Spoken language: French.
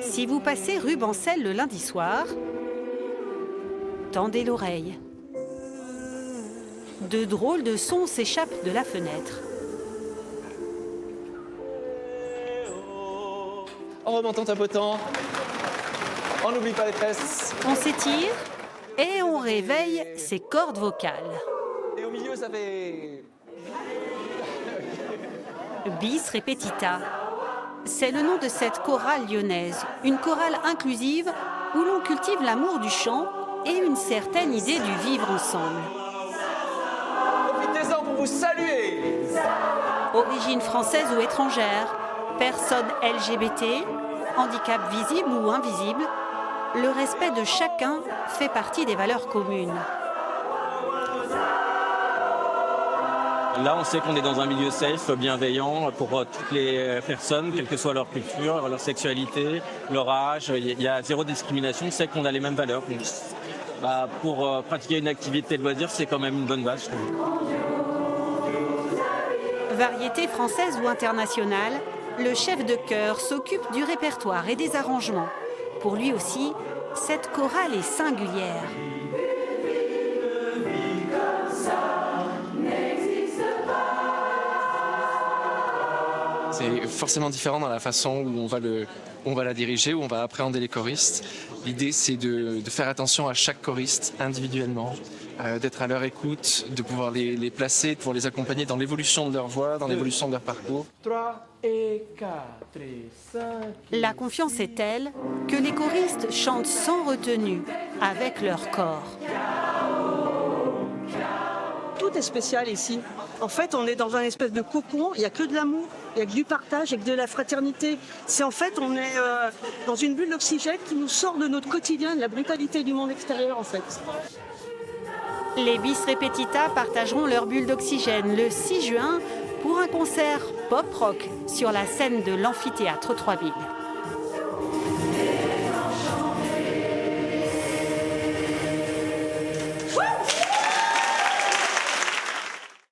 Si vous passez rue Bancel le lundi soir, tendez l'oreille. De drôles de sons s'échappent de la fenêtre. En remontant, tapotant. On n'oublie pas les tresses. On s'étire et on réveille ses cordes vocales. Et au milieu, ça fait... Bis repetita. C'est le nom de cette chorale lyonnaise, une chorale inclusive où l'on cultive l'amour du chant et une certaine idée du vivre ensemble. Profitez-en pour vous saluer. Origine française ou étrangère, personne LGBT, handicap visible ou invisible, le respect de chacun fait partie des valeurs communes. Là, on sait qu'on est dans un milieu safe, bienveillant pour toutes les personnes, quelle que soit leur culture, leur sexualité, leur âge. Il y a zéro discrimination, on sait qu'on a les mêmes valeurs. Donc, pour pratiquer une activité de loisir, c'est quand même une bonne base. Variété française ou internationale, le chef de chœur s'occupe du répertoire et des arrangements. Pour lui aussi, cette chorale est singulière. C'est forcément différent dans la façon où on va la diriger, où on va appréhender les choristes. L'idée, c'est de faire attention à chaque choriste individuellement, d'être à leur écoute, de pouvoir les placer, de pouvoir les accompagner dans l'évolution de leur voix, dans l'évolution de leur parcours. 3 et 4 et 5. La confiance est telle que les choristes chantent sans retenue, avec leur corps. Tout est spécial ici. En fait, on est dans un espèce de cocon, il n'y a que de l'amour, il n'y a que du partage et que de la fraternité. C'est en fait, on est dans une bulle d'oxygène qui nous sort de notre quotidien, de la brutalité du monde extérieur en fait. Les Bis Repetita partageront leur bulle d'oxygène le 6 juin pour un concert pop-rock sur la scène de l'amphithéâtre 3000.